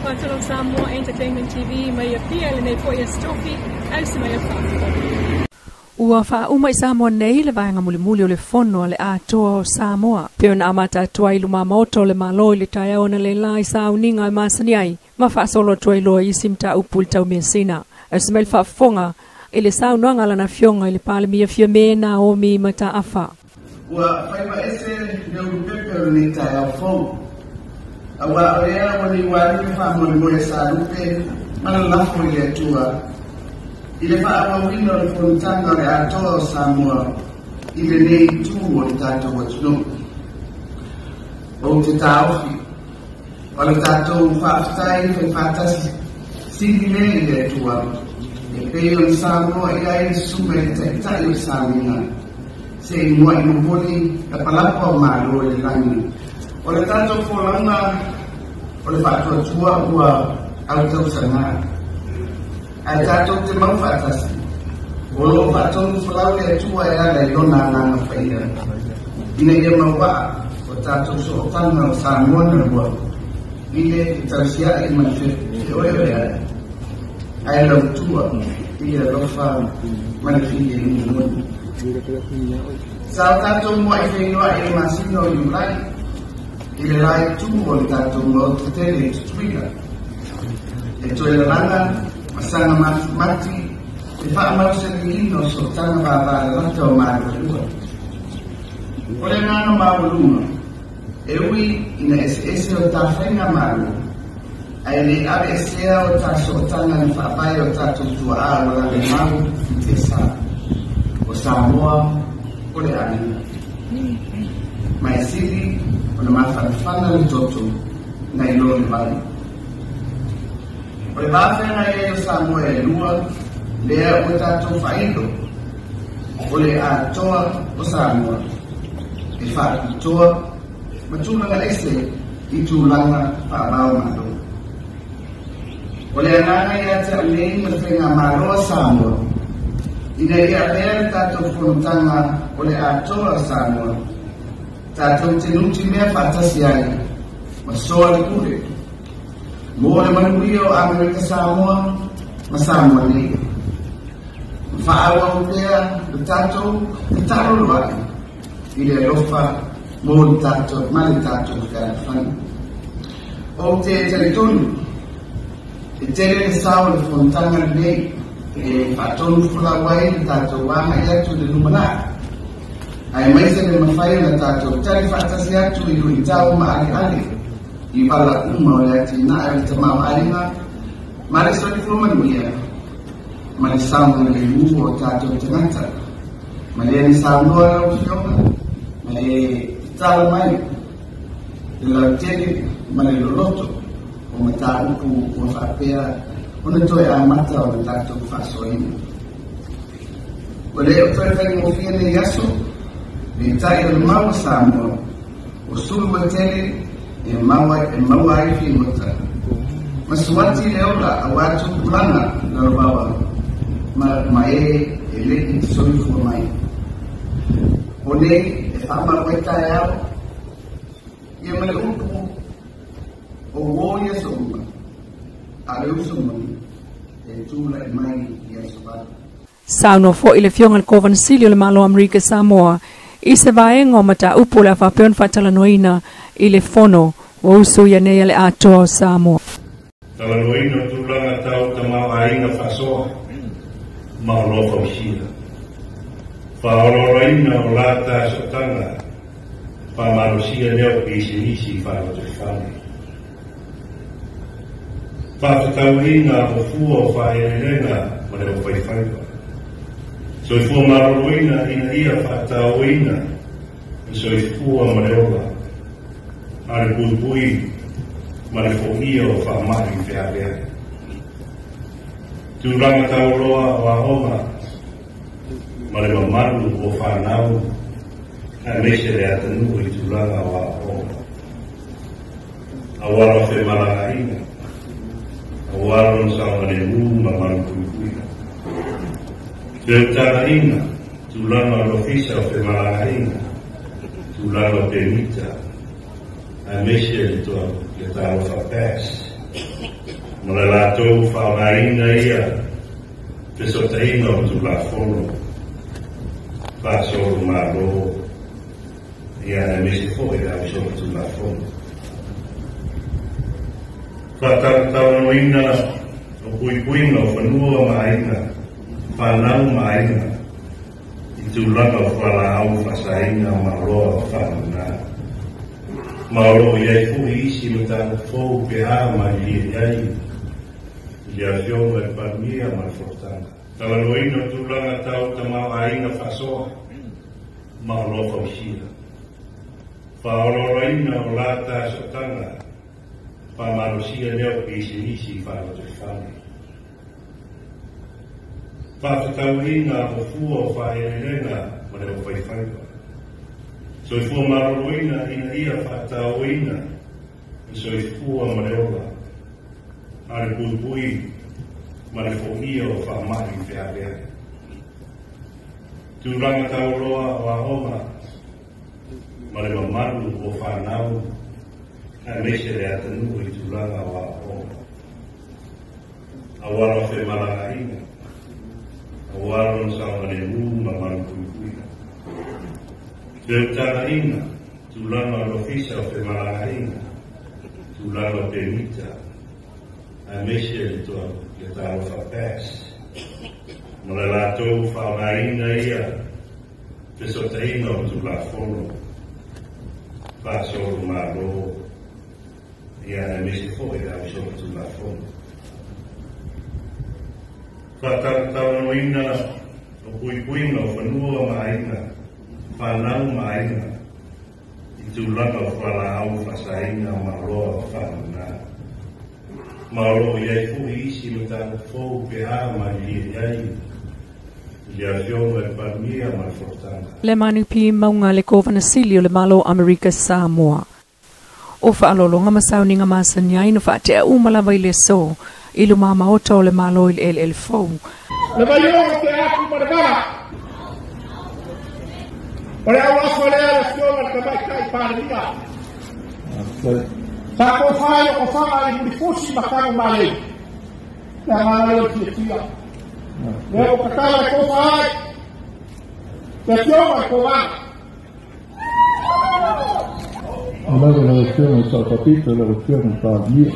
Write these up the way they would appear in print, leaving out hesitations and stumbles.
Tulimatala Samoa Entertainment TV mai pia le nei poia stofi au se mai fa. Ua fa uma Samoa nei le vaenga muli o le fono le atoa o Samoa. Peo na amata tua ilu mamoto le malo le taia ona le lai sa uninga e masani ai. Ma fa solo tua iloa isim ta upul tau mensina. Au se mai fa fonga ele sa unuanga lana fionga ele pale mia fia mena o mi mata afa. Ua fai ma ese ne upepe o ni taia o fonga. Awa orea wani wari fa mo mo sa rupe mana lafo ile tua ile fa awa wino le fontanga le ato Samoa ile nei tu o tato watuno o te taufi o le tato whaftai fe fatasi singile ile tua e peo Samoa ia i sume te tai o Samina se mua i mupoli la palapa o malo le langi o le tato folanga o le fatua tua ua au tau sanga ai tato te mau fatasi o lo fatou folau le tua e ala i lona nanga whaia ina ia maua o tato so o tanga o Samoa na ua ile i tausia i manifesto e oe oe ai lau tua ia lofa manifili e nuna sa o tato mua i whenua e masino i ulai ile lai tu o le tato mo te tele te tuina e to ile langa masanga mati e wha amau se ni ino so tanga waware rata o maa lua o le nano maa luma e ui ina ese o ta whainga maa lua ai le ave esea o ta so tanga ni whapai o tato tua a o la le mau te sa o Samoa o le anina mai sili ona mafana le toto na ilo le vai o le vafena e o Samoa e lua lea o tato whailo o le atoa o Samoa e whaatoa matulanga ese i tūlanga whaabao malo o le anana i ate nei ma whenga maroa Samoa ina i a lea tato whontanga o le atoa o Samoa tato te nuti mea fatasi ai ma soa le kure mo le manuia o Amerika Samoa ma Samoa nei whaawa o pea le tato le taro loai i le lofa mo le tato ma le tato whani o te teletonu e tere le sao le fontanga nei e whaatonu fulawai le tato wama i atu le lumanaa ai mai se le mafai na tato tari fatasi atu i hui tau ma ale i wala uma o le ati na e te mau alinga ma le soni fumanuia ma le saunga le uo o tato te ngata ma le ani saunga o fionga ma le tau mai le lau tele ma le loloto o ma ta upu o whapea o na toi a mata o le tato whasoina o le o toi whai mo fia ne yaso le tai o mau Samoa o sulu wa tele e maua ai fi mota ma suati le ola a watu kulanga na robawa ma e le i soli fu mai o ne e fama weta e au i e mele upu o woia soma a le usoma e tula e mai i a sobat Sauno fo ile fionga le Kovansilio le malo Amerika Samoa i se vaenga o mata upu la whapeon whatalanoina i le fono o usu ia nei le atoa o Samoa. Talanoina tūlanga tau ta mau ainga whasoa, mau lofa usia. Whaororaina o lata sotanga, whamarosia leo ki isi wharote whane. Whawhatauina o fua o whaerenga ma leo whaiwhaiwa. So i fua maroroina ina ia whaatauina so i fua mareola ma le puipui ma le fokia o whaamari whea. Tūranga tauroa o ahoma ma le mamaru o whanau a mese le atanu i tūranga o ahoma. Awara whe maragaina awara nsama le mu ma maru puipuina. Te taraina, tūlanga lofisa o te maragaina, tūlanga te mita, a mese le toa le tau whapes. Mole la tau whaonaina ia, te sotaina o Tulimatala. Whaasoro malo, ia e mesi fōi au soro Tulimatala. Whatautaunoina o puipuina o whanua maina, whanau maina, I tūlanga o whalau whasaina maroa whanuna. Maroa iai fui isi me tāna fōu pe āma iai, ia whionga e parmia mai whotanga. Tawanoina o tūlanga tau ta mau aina whasoa, maroa whausia. Whaoroina o lāta sotanga, whamarosia leo ki isi whalo te whane. Whawhatauina o fua o whaerenga ma leo whaiwhaiwa. So I fua maroina ina ia whatauina, so I fua ma leo la. Are pui ma le whoia o whamari whiawea. Tūranga tauroa o ahoma, ma le mamaru o whanau, a mese le atanu I tūranga o ahoma. Awara whe malagaina, awara on sawa le rūma maru puikuina. Te utaraina, tūranga o fisa o whe malagaina, tūranga o permita, a mese le toa le tau whapas. Mole la tau whaonaina ia, te sotaina o Tulimatala. Whaasoro malo, ia e mese fōi au soro Tulimatala. Whatautaunoina o puipuina o whanua maina, whanau maina, I tūlanga o whalau whasaina maroa whanuna. Maroa iai fui isi me tāna fōu pe āma iai, ia whionga e parmia mai whotanga. Le manupi maunga le kōwhana sili o le malo Amerika Samoa. O whaalolonga masauninga masanyai no whaatea umalawa I le so, I luma maota o le malo I le fōu. Le maionga te aku ma le mara. O le au aso lea le whionga te mai kai pāria. Sa ko whae o whanga I muri fusi makano male. Te male o tia tia. Le o kakala ko whae. Te whionga ko wanga. Allora la versione del capitolo, la versione fa mia,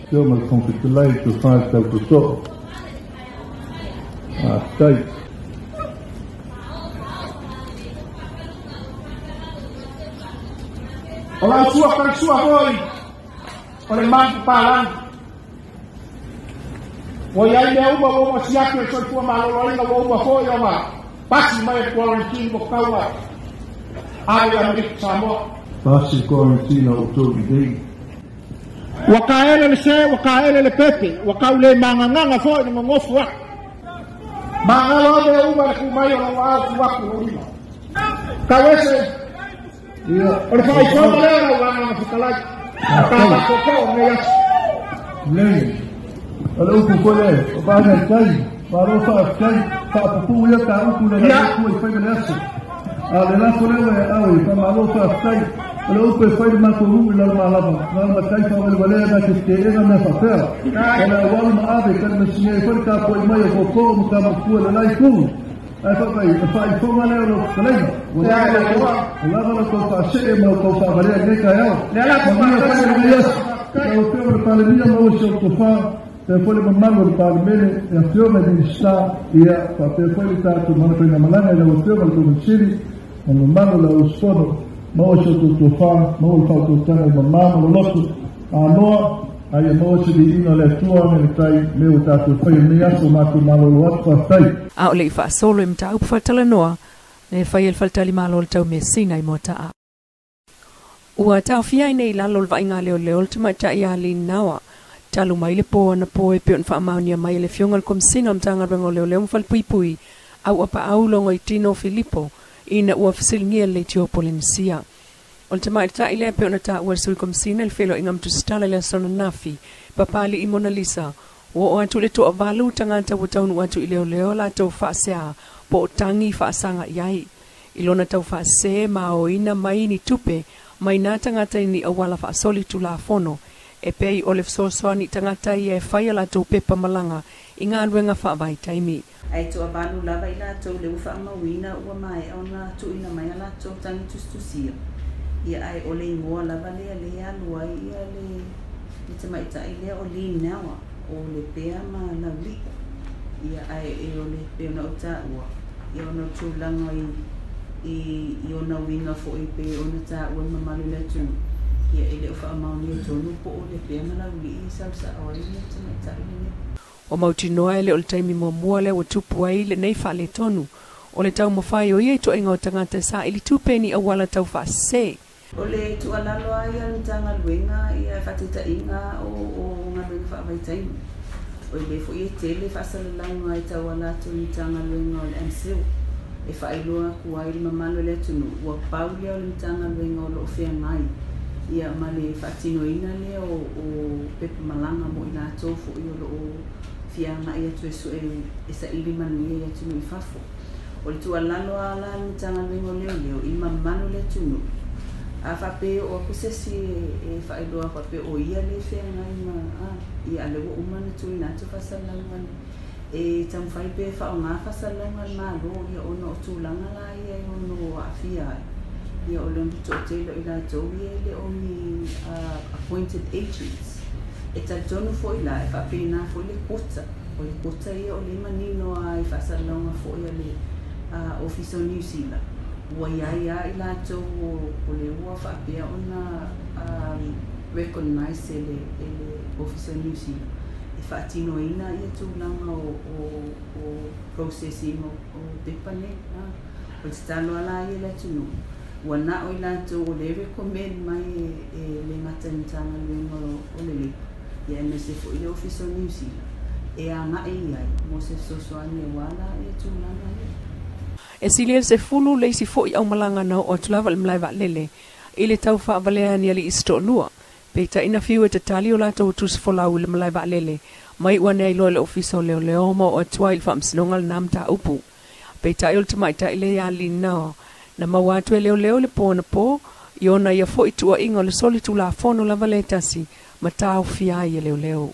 io me lo confitulai per fare il tutto. Stai. Ora sua per sua voi. Ora manco parlando. Voi ai le uma uomo si apre il suo malo la uomo foi ma. Passi mai quarantine bo kawa. Ai la Samoa. Passi quarantine o tutti dei. Wakaele le se, wakaele le pepe, wakaule manganga foi no ngofu wa. Mangalo de uma ku mai o wa ku lima. Kawese. Ora fai só galera o lá na ficalai. Tava coco meia. Lei. Alo ku kole, o bana kai, baro fa kai, fa pu ya ta ku le na ku fai nessa. Ale la kole aui, fa malo fa kai. Alo ku fai ma ku la malaba, ma kai fa le wala na ke era na fa fa. Ela wal ma ave kan mesiye fa ka ku mai ko ko mu ka ku la lai ku. Ai fa fa ma le lo kalai. Wala wala ko fa she ma ko fa bare ne ka ya. La ko fa le yes. O teu palemia mo se ko fa. Te foi le mango de parmele e a fiore di sta ia fa te foi ta tu mano per la malanga e lo fiore del concili con il mango lo sfono mo se tu fa mo fa tu tana il mamma lo losso a no ai mo se di ino le tua me tai me ta tu foi mi aso ma tu malo lo fa stai A o le fa solo im tau whatala noa, ne fai el faltali malo le tau me sina I mota a. Ua tau fiai nei lalo le vainga leo leo le tumata I ali nawa. Talu mai le po na po e pion fa maunia mai le fiongal kom sino mtanga rengo leo leo mfal pui pui au apa au longo I Tino Filippo ina ua fasilingia le Tiopolensia. On te mai ta ile pion ta ua sui kom sino el felo ingam tu stala le sona nafi papali I Mona Lisa o atu le to avalu tangata wutaunu atu I leo leo la tau fa sea po tangi fa sanga iai ilona tau fa se ma o ina mai ni tupe mai na tangata ni awala fa soli tu la fono E pei o le fesoasoani tangata ia e whai ala tau pepa malanga I ngā luenga whaavai taimi. Ai toa banu lava I lātou le uwha mawina ua mai au nā tuina mai a lātou tangi tustusia. Ia ai o le ingoa lava lea lea lua ia le tamaita I lea o li nawa o le pea ma lauli. Ia ai e o le pea na o tā ua. Ia o na tūlanga I o na winga fo I pe o na tā ua mamalu le tunu. Ia e le uwha mauni o tonu po o le pea ma lauli I salsa o ia tamaita I lea. O mauti noa le o le taimi mua le o tupu ai le nei wha le tonu. O le tau mawhai o ia I to inga o tangata sa ili tupeni a wala tau wha se. O le tualalo ai an tanga luenga ia whatita inga o ngā luenga whaavai taimi. O le fo I tele whasalalanga ai tau alato I tanga luenga o le amsil. E whailua kuai li mamalo le tunu. Ua paulia o le tanga luenga o lo whea ngai. Ia ma le whatino ina le o pepe malanga mo I la tofu I o lo fianga ia tu e sa ili manu ia tunu I fafo. O le tualalo ala ni tanga luenga o leo I mamalo le tunu. A whape o kusesi e whaeloa whape o ia le whea ngai ma ia ale o umana tui nātu whasalangan e tamwhai pe wha o ngā whasalangan mā lo ia ono o tūlanga la ia ono o awhia ia o leon pito o teilo I la tau ia le o mi appointed agents e ta tonu fo I la e whape nā fo le kota o le kota ia o le manino a I whasalanga fo ia le Office of New Zealand Ua ia I lātou o le ua whaapea ona recognize le Office of New Zealand. E whaatino ina ia tūlanga o processing o pepane. O te talo ala ia le tunu. Ua na o I lātou o le recommend mai le matanitanga luenga o le lepa. Ia me se fo I le Office of New Zealand. E a ngā e iai, mo se sosoani e wala ia tūlanga ia. E sili se fulu le si fo I au malanga na o tulava le mlaiva lele. I le tau whaavalea ni ali isto lua. Peita ina fiu e te tali o lata o tus folau le mlaiva lele. Mai ua nei loa le ofiso leo leo mo o tua il whaamsinonga le namta upu. Peita il tamaita ile ya li nao. Na mawatu e leo leo le po na po. Iona ia fo I tua ingo le soli tu la fono lava le tasi. Ma tau fia I leo leo.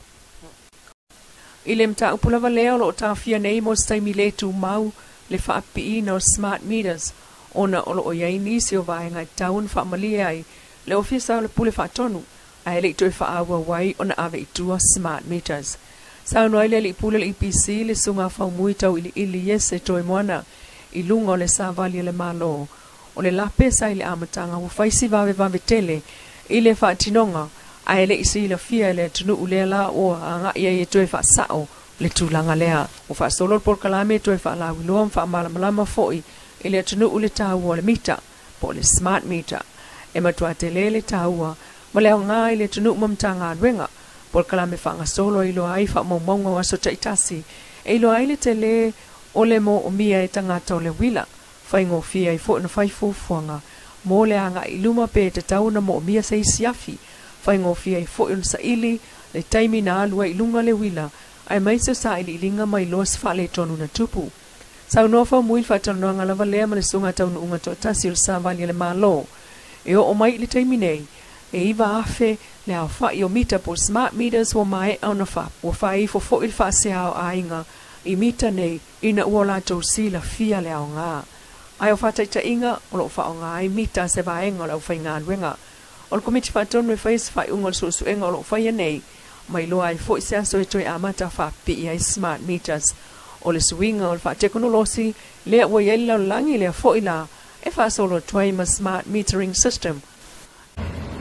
Ile mta upu lava leo lo o tau fia nei mo staimi le tu mau. Le whaapi na o smart meters, ona olo o iai nisi o vaenga I taun whaamalia ai, le ofisa o le pule whaatonu, ai le ito I whaawa wai ona ave I tua smart meters. Sao noai le li pule le IPC le sunga whaumui tau ili yes e toi moana, I lunga o le savali le malo, o le lape sa I le amatanga o whaisi vave tele, I le whaatinonga, ai le isi le fia le tunu ulela o anga ia I toi whaasao, le tūlanga lea. O wha solo por kalame toi wha la wiloam wha malamalama foi I le atunu u le tāua le mita, po le smart meter. E matua te le tāua, ma leo ngā I le atunu mamta ngā ruenga, por kalame wha ngā solo I loa ai wha maumaunga waso taitasi, e loa ai le te le o le mo o mia e tangata o le wila, whai ngō fia I fo na whai fufuanga, mo le anga I luma pe te tau na mo o mia sa isiafi, whai ngō fia I fo sa ili, le taimi na alua I lunga le wila, ai mai se sa ili linga mai los fale tonu na tupu. Sau noa wha mui wha tano nga lava lea ma le sunga tau na unga to tasi o sa vali le malo. E o mai li taimi nei, e iwa afe le au wha I o mita po smart meters wa mai au na wha. Wa wha I fo il wha se au ainga I mita nei ina ua la tau si la fia le au ngā. Ai o wha taita inga o lo wha o ngā I mita se vaenga o lau whai ngā ruenga. O lo komiti wha tonu e whai se whai unga o su enga o lo whai nei. Mai loa I fo se aso e toi amata wha pi I smart meters. O le suinga o le wha teknolosi, lea ua iei lau langi lea fo I la, e wha solo toi ma smart metering system.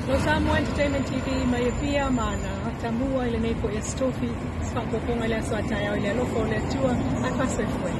Lo Samoa Entertainment TV mai e pia mana, atamua ile nei po e stofi, spa poponga le aso ataya o le alofo le tua, a kase fue.